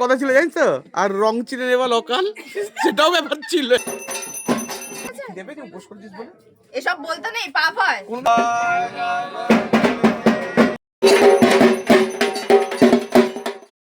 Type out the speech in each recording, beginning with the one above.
কথা ছিল জানিস তো, আর রং চিনে নেওয়া লোকাল, সেটাও ব্যাপার ছিল। দেবে কি উপোস করছিস বলে এসব বলতে নেই, পাপ হয়।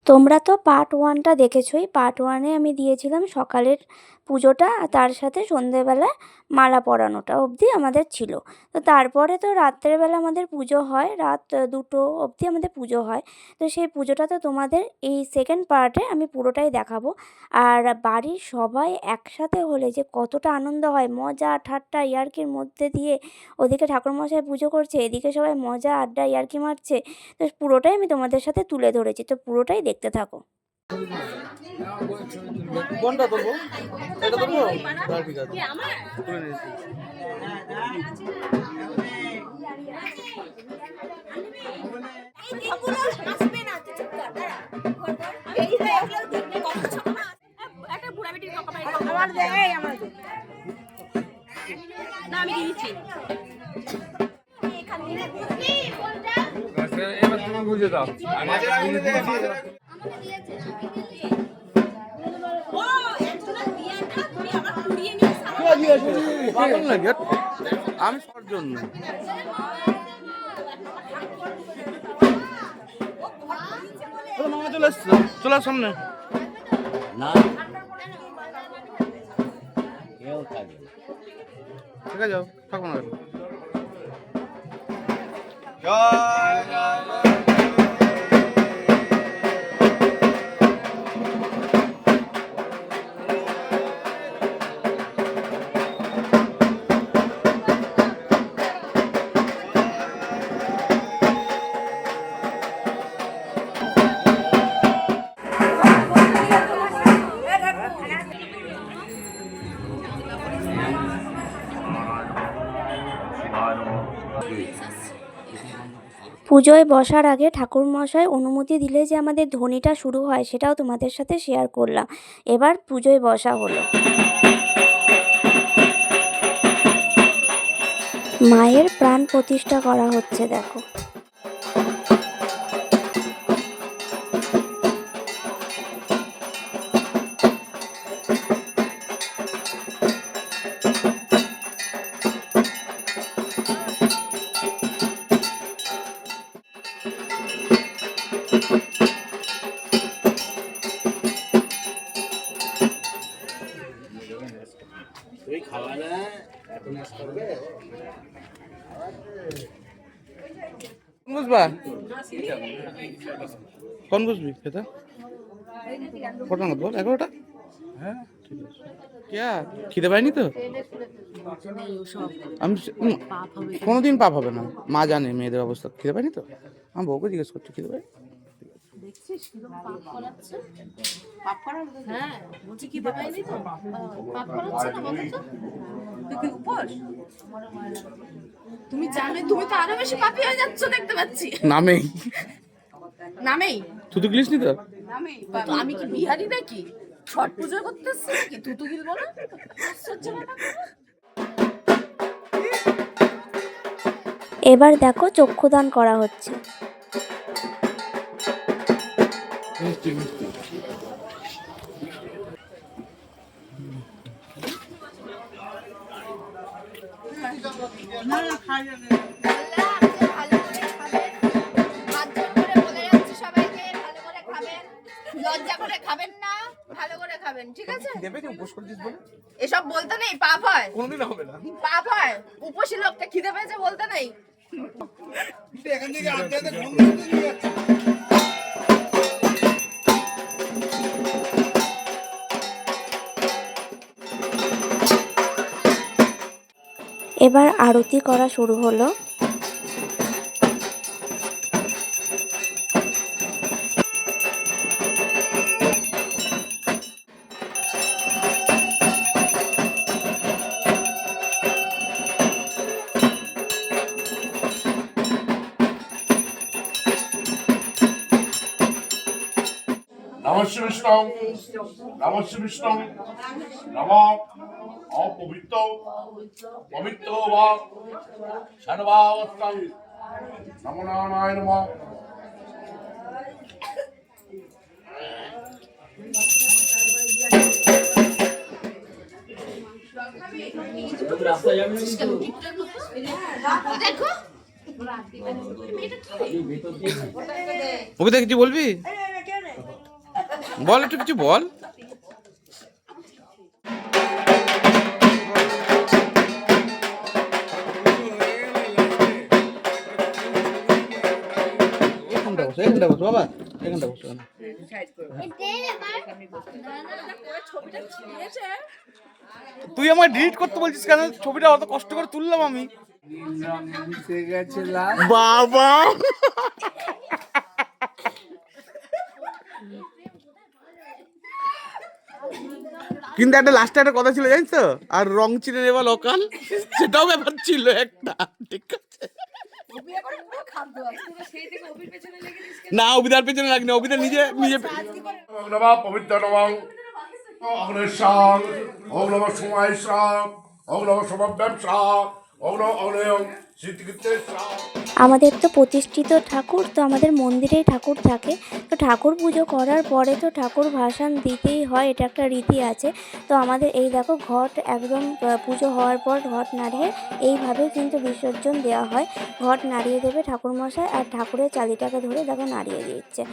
তোমরা তো পার্ট 1টা দেখেছোই। পার্ট 1-এ আমি দিয়েছিলাম সকালের পুজোটা, আর তার সাথে সন্ধেবেলায় মালা পরানোটা অবধি আমাদের ছিল। তো তারপরে তো রাত্রেবেলা আমাদের পুজো হয়, রাত 2টো অবধি আমাদের পুজো হয়। তো সেই পুজোটা তো তোমাদের এই সেকেন্ড পার্টে আমি পুরোটাই দেখাবো। আর বাড়ির সবাই একসাথে হলে যে কতটা আনন্দ হয়, মজা ঠাট্টা ইয়ার্কির মধ্যে দিয়ে ওদিকে ঠাকুরমশাই পুজো করছে, এদিকে সবাই মজা আড্ডা ইয়ার্কি মারছে। তো পুরোটাই আমি তোমাদের সাথে তুলে ধরেছি, তো পুরোটাই দেখতে থাকো। কোনটা ধরবো? এটা ধরবো? ঠিক আছে, তুলে নিয়েছি। এবার তুমি বুঝে দাও। আমি সবার জন্য মামা চলে এসছে, চলে আস সামনে। না কেউ থাকে না। ঠিক আছে, যাও, থাকবো না। পুজোয় বসার আগে ঠাকুরমশাই অনুমতি দিলে যে আমাদের ধ্বনিটা শুরু হয়, সেটাও তোমাদের সাথে শেয়ার করলাম। এবার পুজোয় বসা হলো। মায়ের প্রাণ প্রতিষ্ঠা করা হচ্ছে, দেখো। তুই খাওয়া না এখন নাচ করবে। বুঝবা কোন বুঝবি খেতে কটা বল? 11টা। হ্যাঁ ঠিক আছে। क्या খিদে পাইনি তো? আমি কোনোদিন পাপ হবে না, মা জানে মেয়েদের অবস্থা। খিদে পাইনি তো, আমি বউকে জিজ্ঞেস করছি খিদে পাই। তুমি জানো, তুমি তো আরো বেশি পাপী হয়ে যাচ্ছ দেখতে পাচ্ছি। নামেই নামেই তুই গিলিসনি তো? নামেই তো আমি কি বিহারি নাকি? ছট পূজা করতেছি নাকি? তুতু গিলবো না? আশ্চর্য ব্যাপার। এবার দেখো চক্ষুদান করা হচ্ছে। লজ্জা করে খাবেন না, ভালো করে খাবেন, ঠিক আছে? দেবে কি উপোস করছিস বলে? এসব বলতে নেই, পাপ হয়। কোনোদিন হবে না। পাপ হয়। উপোসী লোককে খিদে পেয়েছে বলতে নেই। এখান থেকে আড্ডাতে ঘুম দিয়ে যাচ্ছে। এবার আরতি করা শুরু হলো। নমস্য বিষ্ণু নমস্য বিষ্ণু নম অপবিত্র পবিত্র বা সর্বাবস্থান নমো নারায়ণ নমঃ। দেখো কবিতা কিছু বলবি? বল, একটু কিছু বল। এখানটা বসো বাবা, এখানটা বসো। তুই আমার ডিলিট করতে বলছিস কেন? ছবিটা অত কষ্ট করে তুললাম আমি। বাবা কিন্তু একটা লাস্টে একটা কথা ছিল জানিস তো, আর রং চিনে নেওয়া লোকাল, সেটাও ব্যাপার ছিল একটা। ঠিক আছে না, অভিদার পেছনে লাগনি, অভিদার নিজে নিজে। নমঃ পবিত্র নমঃ অগ্নেশাং ওম নমঃ সোমাইশাং ওম নমঃ সমব্যাংশাং ওম নমঃ অগ্নেয়ং সিদ্ধিকৃতেশাং। আমাদের তো প্রতিষ্ঠিত ঠাকুর, তো আমাদের মন্দিরেই ঠাকুর থাকে। তো ঠাকুর পুজো করার পরে তো ঠাকুর ভাসান দিতেই হয়, এটা একটা রীতি আছে। তো আমাদের এই দেখো ঘট একদম পুজো হওয়ার পর ঘট নাড়িয়ে এইভাবে কিন্তু বিসর্জন দেওয়া হয়। ঘট নাড়িয়ে দেবে ঠাকুরমশাই, আর ঠাকুরের চালিটাকে ধরে দেখো নাড়িয়ে দিচ্ছে।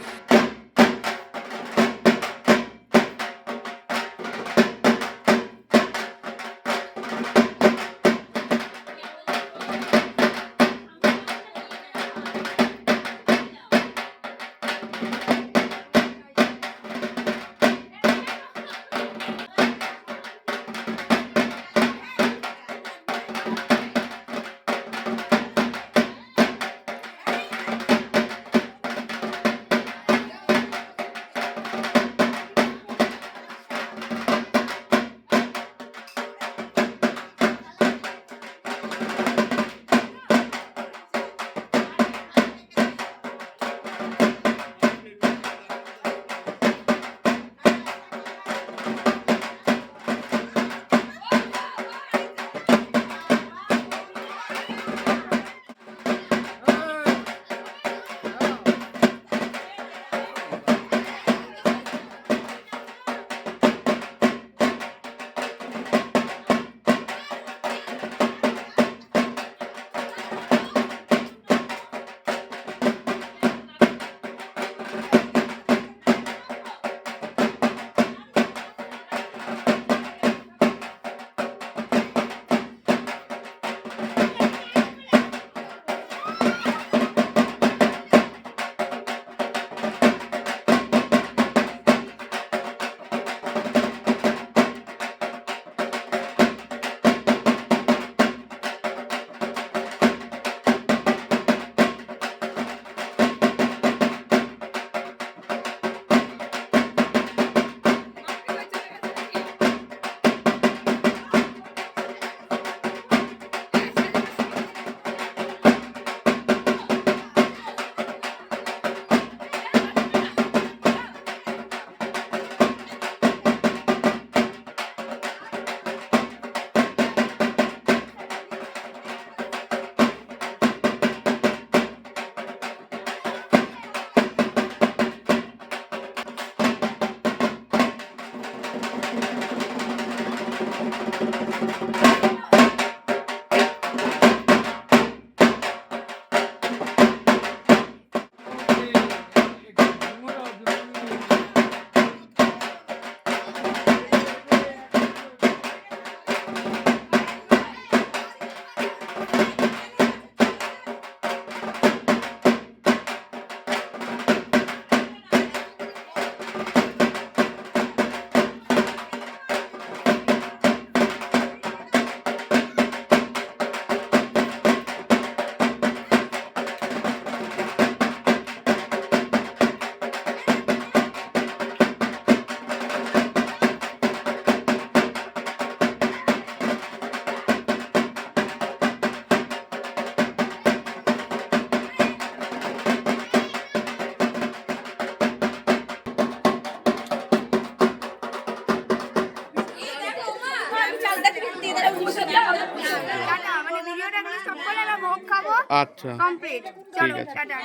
আচ্ছা কমপ্লিট, ঠিক চলো আছে। টাটা।